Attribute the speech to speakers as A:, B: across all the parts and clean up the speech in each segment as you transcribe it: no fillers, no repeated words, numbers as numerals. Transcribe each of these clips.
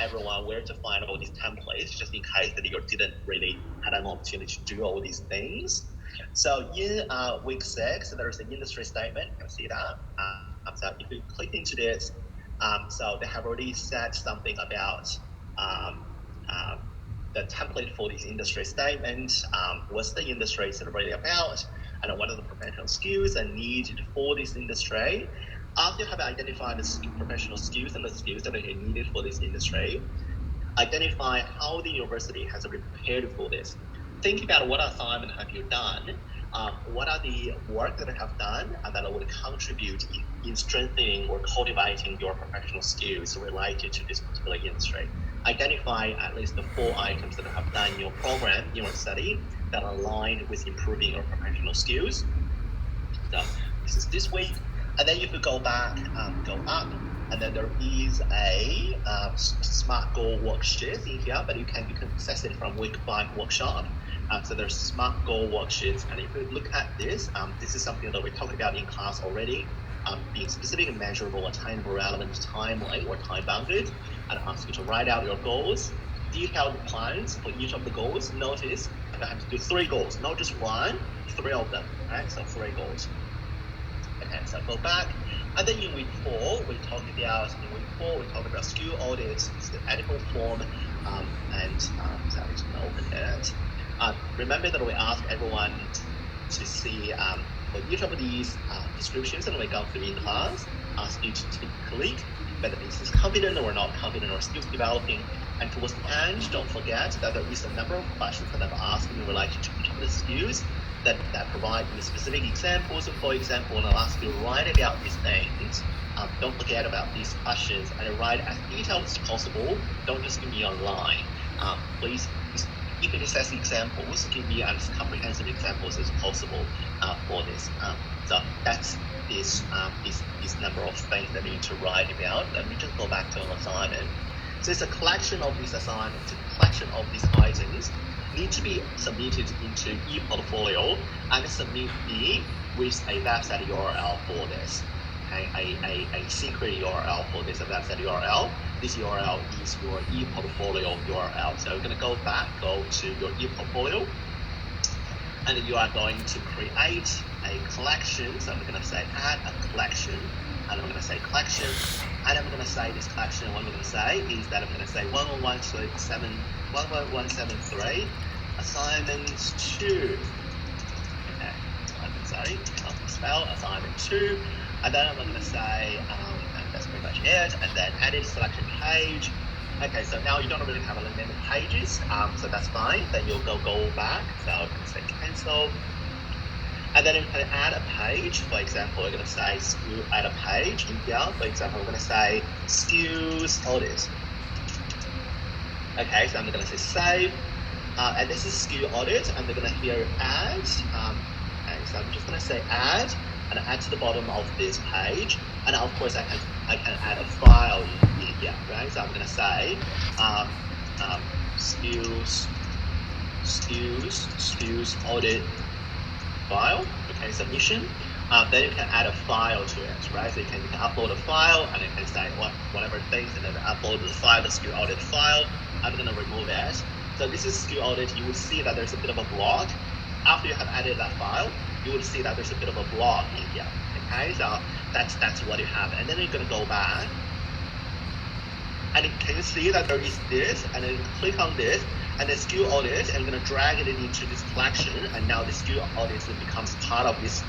A: everyone where to find all these templates, just in case that you didn't really have an opportunity to do all these things. So in week 6, there's an industry statement. You can see that. So if you click into this, so they have already said something about the template for this industry statement, what's the industry is really about, and what are the professional skills that needed for this industry. After you have identified the professional skills and the skills that are needed for this industry, identify how the university has prepared for this. Think about what assignment have you done, what are the work that I have done that would contribute in strengthening or cultivating your professional skills related to this particular industry. Identify at least the 4 items that I have done in your program, in your study, that align with improving your professional skills. So this is this week. And then if you go back, go up, and then there is a SMART goal worksheet in here, but you can access it from week 5 workshop. So there's SMART goal worksheets, and if you look at this, this is something that we talked about in class already. Being specific and measurable, attainable, relevant, timely, or time-bounded, and ask you to write out your goals, detailed plans for each of the goals. Notice I have to do 3 goals, not just 1, 3 of them, right? So 3 goals. Okay, so go back, and then in week 4, we talk about skill audits, the ethical form, and sorry, just gonna open it. Remember that we ask everyone to see for each of these descriptions that we go through in class, ask you to click whether this is confident or not confident or skills developing. And towards the end, don't forget that there is a number of questions that I've asked in relation to each of the skills that provide you specific examples. So for example, when I'll ask you to write about these things, don't forget about these questions and write as detailed as possible. Don't just give me online. Please, if it says examples, give me as comprehensive examples as possible for this. So that's this number of things that you need to write about. Let me just go back to an assignment. So it's a collection of these assignments, a collection of these items need to be submitted into ePortfolio and submit me with a website URL for this. Okay, a secret URL for this website URL. This URL is your ePortfolio URL. So you're going to go to your ePortfolio, and you are going to create a collection. So I'm going to say add a collection, and I'm going to say collection, and I'm going to say this collection. What I'm going to say is that I'm going to say 11173 assignment 2. Okay, sorry, I'll spell assignment 2. And then I'm going to say, and that's pretty much it, and then edit selection page. Okay, so now you don't really have a limit of pages, so that's fine. Then you'll go back, so I'm going to say cancel. And then you can add a page. For example, we're going to say add a page in here. For example, we're going to say skills audit. Okay, so I'm going to say save. And this is skill audit, and we're going to here add. Okay, so I'm just going to say add, and add to the bottom of this page. And of course, I can add a file in here, right? So I'm going to say skills audit file. Okay, submission. Then you can add a file to it, right? So you can upload a file, and you can say whatever things, and then upload the file, the skill audit file. I'm going to remove it. So this is skill audit. You will see that there's a bit of a block. After you have added that file, you will see that there's a bit of a block in here. Okay, so that's what you have. And then you're going to go back, and you can see that there is this, and then you click on this, and the skill audit, and I'm going to drag it into this collection, and now the skill audit becomes part of this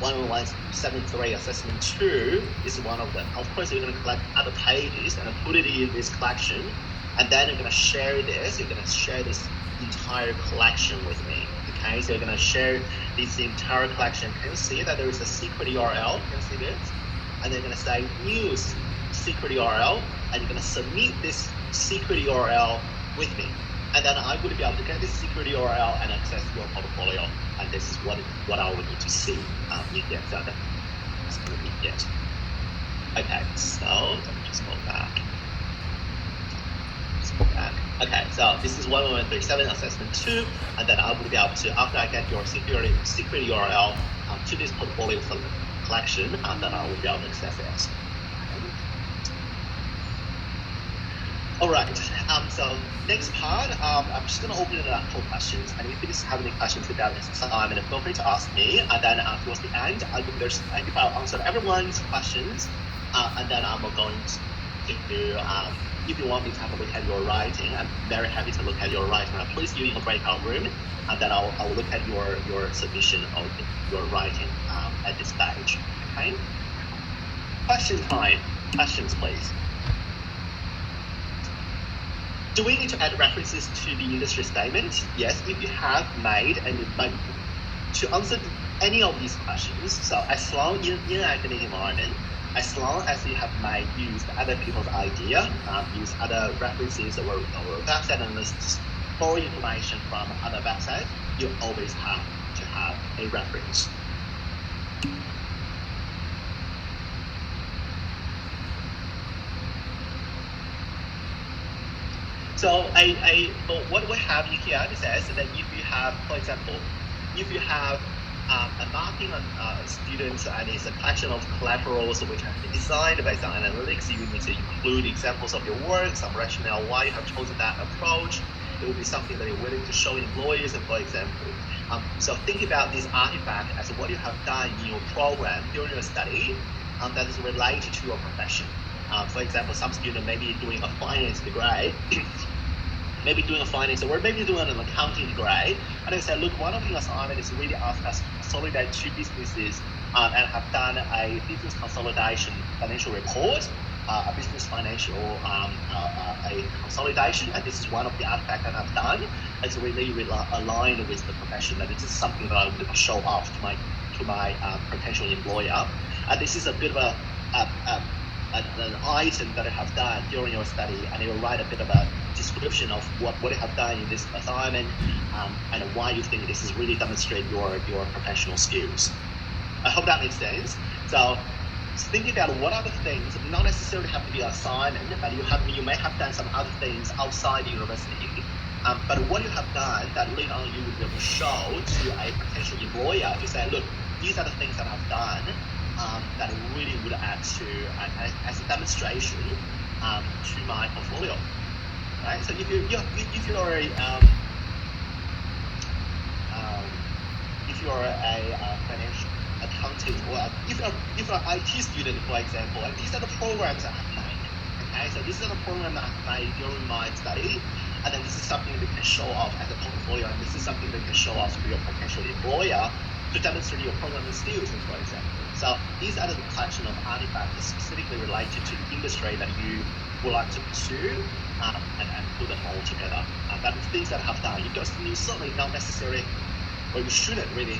A: 11173 assessment 2 is one of them. Of course, you're going to collect other pages and put it in this collection, and then you're going to share this. You're going to share this entire collection with me. Okay, so you're going to share this entire collection. Can you see that there is a secret URL? Can you see this? And then you're going to say use secret URL, and you're going to submit this secret URL with me. And then I would be able to get this secret URL and access your portfolio. And this is what I would need to see in here. So that's going to be it. Okay, so let me just go back. Okay, so this is 11137 assessment 2, and then I will be able to, after I get your secret URL to this portfolio collection, and then I will be able to access it. All right. So next part, I'm just going to open it up for questions. And if you just have any questions about this assignment, feel free to ask me. And then towards the end, I'll answer everyone's questions. And then I'm going to do, if you want me to have a look at your writing, I'm very happy to look at your writing. Please you in a breakout room. And then I'll look at your submission of your writing at this stage. Okay? Question time. Questions, please. Do we need to add references to the industry statement? Yes, if you have made, and to answer any of these questions, so as long in an academic environment, as long as you have used other people's idea, used other references or website analysts for information from other websites, you always have to have a reference. So what we have here, it says that if you have, for example, if you have a marking on students and it's a collection of collaterals which have been designed based on analytics, you need to include examples of your work, some rationale why you have chosen that approach. It will be something that you're willing to show employees, and for example. So think about this artifact as what you have done in your program during your study that is related to your profession. For example, some student may be doing a finance degree, maybe doing a finance, or maybe doing an accounting degree, and they say, look, one of the assignments is really ask us to consolidate two businesses and have done a business consolidation financial report, a business financial a consolidation, and this is one of the artifacts that I've done. It's really aligned with the profession, that this is something that I would show off to my potential employer. And this is a bit of an item that I have done during your study, and you will write a bit of a description of what you have done in this assignment and why you think this is really demonstrate your professional skills. I hope that makes sense. So think about what other things, not necessarily have to be an assignment, but you may have done some other things outside the university. But what you have done that later on you will be able to show to a potential employer to say, look, these are the things that I've done that really would add to as a demonstration to my portfolio, right? So if you're a financial accounting, or if you're an IT student, for example, and these are the programs that I've made. Okay, so this is the program that I've made during my study, and then this is something that you can show off as a portfolio, and this is something that you can show off to your potential employer to demonstrate your programming skills, for example. So these are the collection of artifacts specifically related to the industry that you would like to pursue and put them all together. That is things that I have done. You certainly not necessarily, or you shouldn't really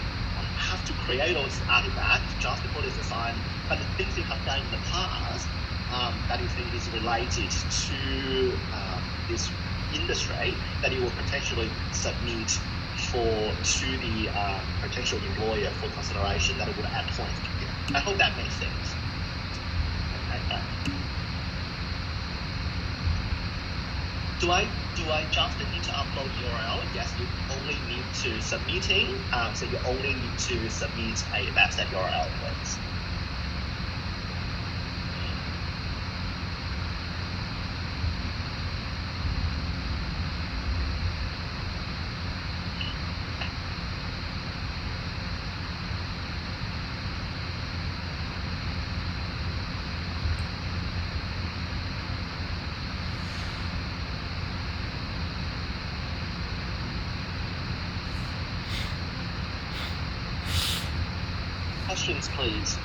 A: have to create those artifacts just for this design, but the things you have done in the past that you think is related to this industry that you will potentially submit to the potential employer for consideration, that it would add points to it. I hope that makes sense. Okay. Do I just need to upload URL? Yes, you only need to submitting. So you only need to submit a website URL, please. Questions, please.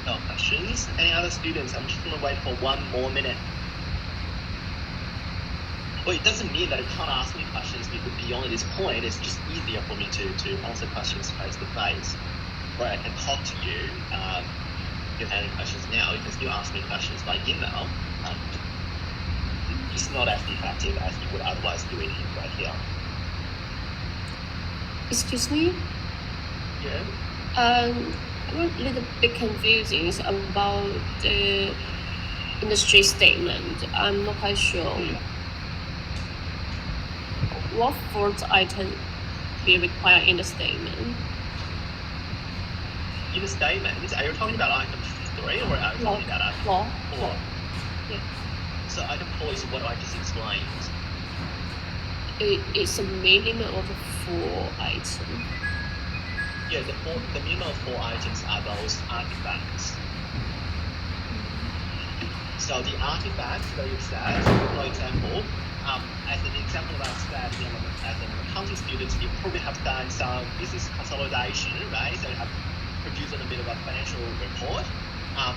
A: No questions. Any other students? I'm just going to wait for 1 more minute. Well, it doesn't mean that you can't ask me questions beyond this point. It's just easier for me to answer questions face to face, where I can talk to you. If you have any questions now, you can still ask me questions by email. It's not as effective as you would otherwise do it right here.
B: Excuse me?
A: Yeah.
B: I'm a little bit confusing about the industry statement. I'm not quite sure. What fourth item be required in the statement?
A: In the statement, are you talking about item 3 or are you talking about item 4?
B: Yeah.
A: So item 4 is what I just explained.
B: It's a minimum of 4 items.
A: Yeah, the minimum of 4 items are those artifacts. So the artifacts that you said, for example, as an example that I said, as an accounting student, you probably have done some business consolidation, right? So you have produced a bit of a financial report.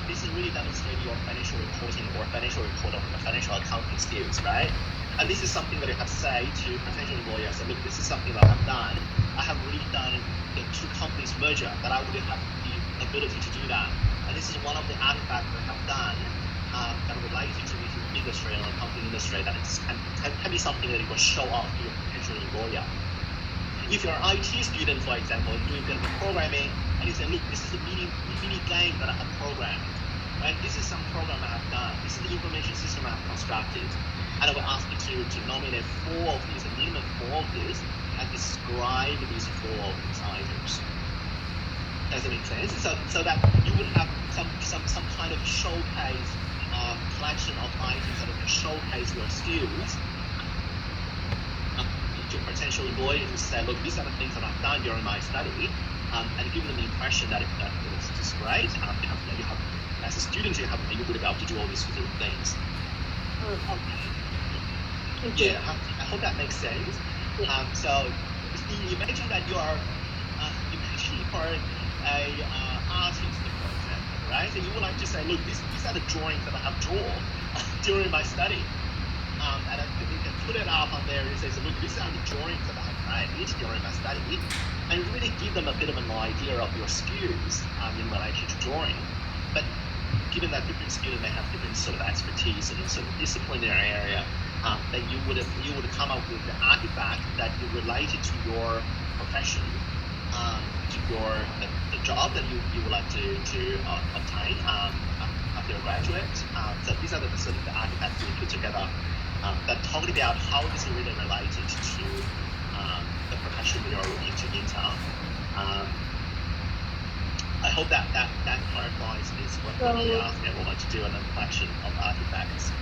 A: This is really demonstrating your financial reporting or financial accounting skills, right? And this is something that you have to say to potential employers. So look, this is something that I've done. I have really done the 2 companies merger, that I really have the ability to do that. And this is one of the artifacts that I have done that related to the industry and accounting industry, that can be something that you will show off to your potential employer. If you're an IT student, for example, doing a bit of programming, and you say, look, this is a mini game that I have programmed, right? This is some program I have done. This is the information system I have constructed. And I will ask you to nominate 4 of these, a minimum 4 of these, and describe these 4 of these items. Does it make sense? So that you would have some kind of showcase collection of items that can showcase your skills to potential employers who say, look, these are the things that I've done during my study, and give them the impression that it's great. You have, as a student, you would be able to do all these sort of things.
B: Okay.
A: Yeah, I hope that makes sense. So imagine that you are a artist, for example, right? So you would like to say, look, these are the drawings that I have drawn during my study. And you can put it up on there and say, look, these are the drawings that I have made during my study, and really give them a bit of an idea of your skills in relation to drawing. But given that different students may have different sort of expertise and sort of disciplinary area, that you would come up with the artifact that you related to your profession, to the job that you would like to obtain after you graduate. So these are the sort of the artifacts we put together that talk about how this is really related to the profession that you're looking to enter. I hope that clarifies this, what we ask everyone to do in a collection of artifacts.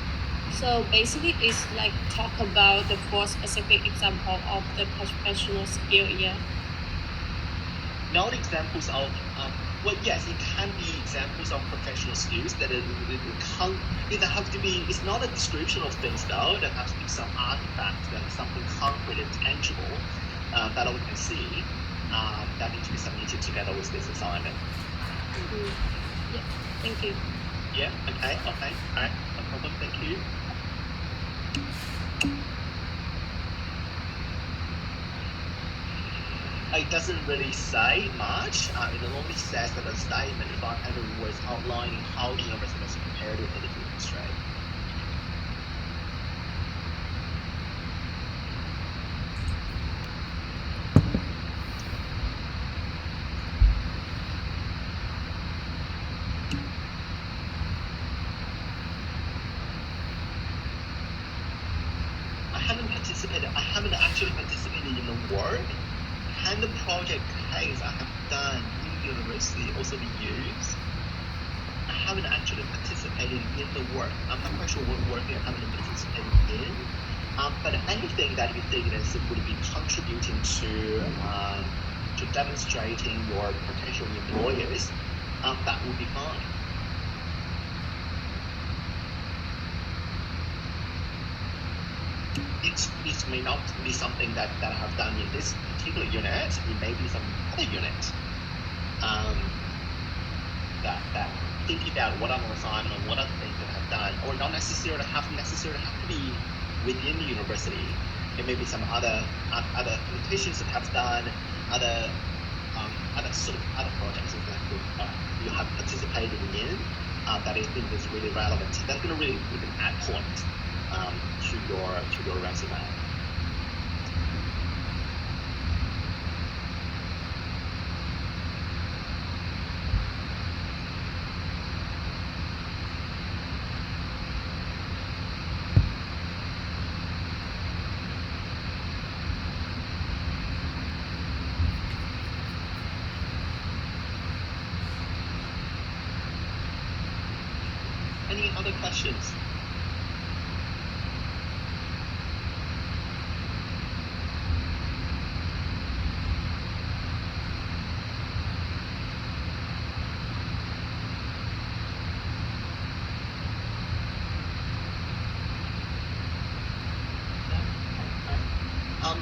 B: So basically, it's like talk about the 4 specific example of the professional skill, yeah?
A: Not examples of, well, yes, it can be examples of professional skills that it's not a description of things though, there has to be some artifacts, that is something concrete and tangible that we can see that need to be submitted together with this assignment.
B: Yeah, thank you.
A: Yeah, okay, all right, no problem, thank you. It doesn't really say much. It only says that a statement about every word outlining how the university is prepared with the industry. I haven't actually participated in the work. Can the project case I have done in university also be used? I haven't actually participated in the work. I'm not quite sure what work I haven't participated in. But anything that you think is would be contributing to demonstrating your potential employers, that would be fine. It may not be something that I have done in this particular unit. It may be some other unit that thinking about what I'm assignment and what other things that I have done, or not necessarily have to be within the university. There may be some other presentations that have done, other projects that you have participated in that I think is really relevant. That's going to really put an add point to your resume. other questions?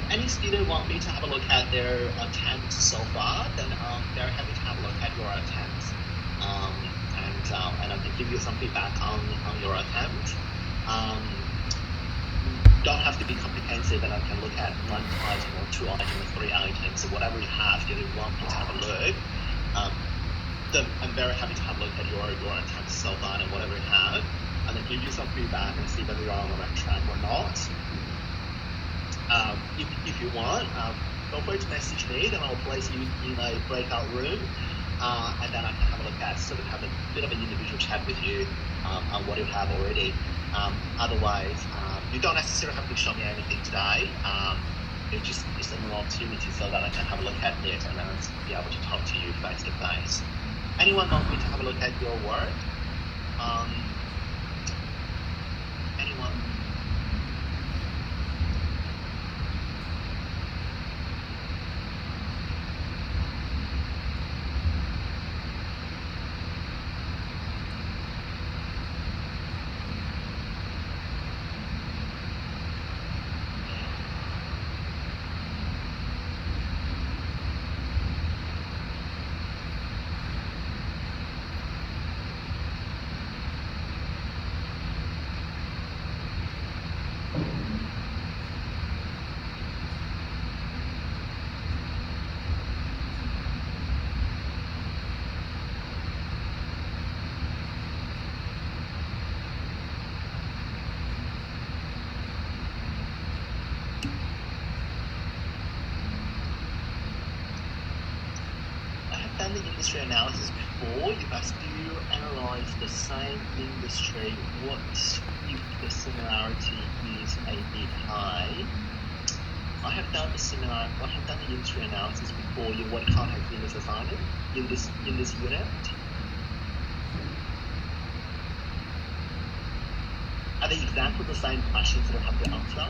A: Any student want me to have a look at their attempts so far, then they're happy to have a look at your attempts. And I can give you some feedback on your attempt. Don't have to be comprehensive, and I can look at 1 item or 2 items or 3 items, so whatever you have, if you want me to have a look. Then I'm very happy to have a look at your attempts so far and whatever you have, and then give you some feedback and see whether you're on the right track or not. If you want, feel free to message me, then I'll place you in a breakout room, and then I can have a look at, sort of have a bit of an individual chat with you on what you have already. Otherwise, you don't necessarily have to show me anything today. It's just an opportunity so that I can have a look at it and then be able to talk to you face to face. Anyone want me to have a look at your work? Anyone? The industry analysis before. If I still analyze the same industry, what if the similarity is a bit high? I have done the industry analysis before. You what contact in this assignment in this unit. Are they exactly the same questions that I have to answer?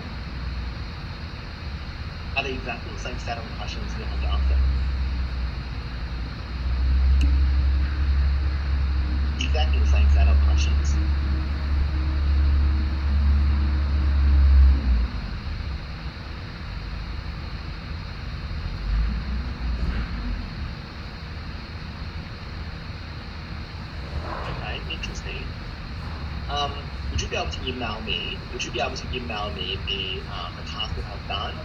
A: Are they exactly the same set of questions that I have to answer? Exactly the same set of questions. Okay, interesting. Would you be able to email me? Would you be able to email me the task that I've done?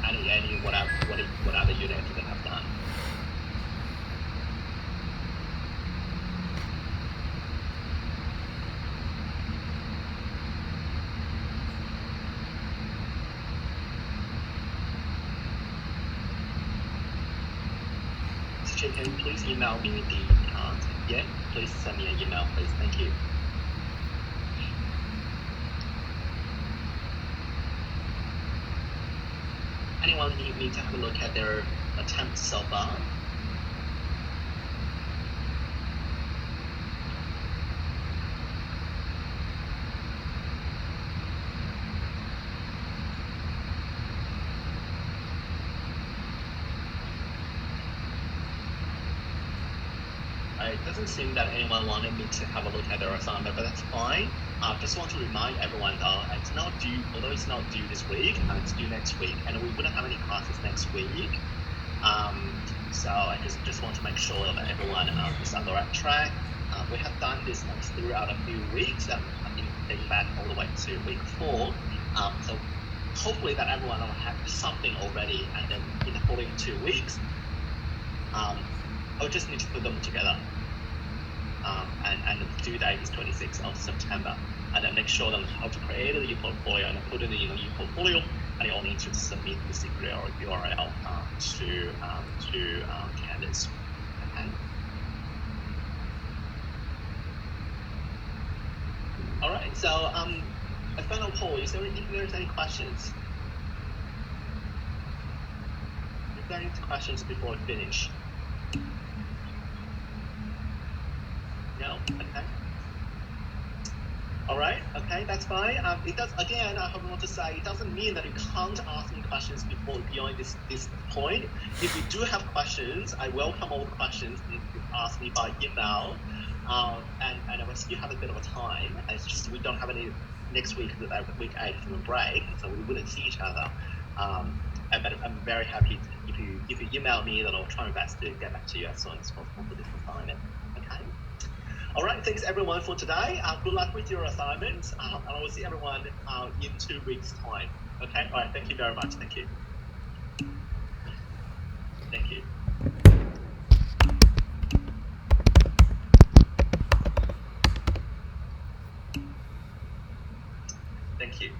A: Any what other units that I've done? Can you please email me the yeah, please send me an email, please. Thank you. Anyone need me to have a look at their attempts so far? It doesn't seem that anyone wanted me to have a look at their assignment, but that's fine. Just want to remind everyone though, it's not due, although it's not due this week, it's due next week, and we wouldn't have any classes next week. So I just want to make sure that everyone is on the right track. We have done this throughout a few weeks, I think dating back all the way to week 4. So hopefully that everyone will have something already, and then in the following 2 weeks, I'll just need to put them together. And the due date is 26th of September. And then make sure that how to create a e-portfolio and put it in an e-portfolio, and you all need to submit the secret URL to Candice. Okay. All right. So a final poll. Is there any questions? Is there any questions before we finish? No? Okay. All right. Okay, that's fine. It does. Again, I want to say it doesn't mean that you can't ask me questions beyond this point. If you do have questions, I welcome all the questions that you ask me by email. And we still have a bit of a time. It's just we don't have any next week, week 8 for a break, so we wouldn't see each other. But I'm very happy if you email me, then I'll try my best to get back to you as soon as possible for this assignment. Okay. All right, thanks everyone for today. Good luck with your assignments, and I will see everyone in 2 weeks' time. Okay, all right, thank you very much. Thank you. Thank you. Thank you.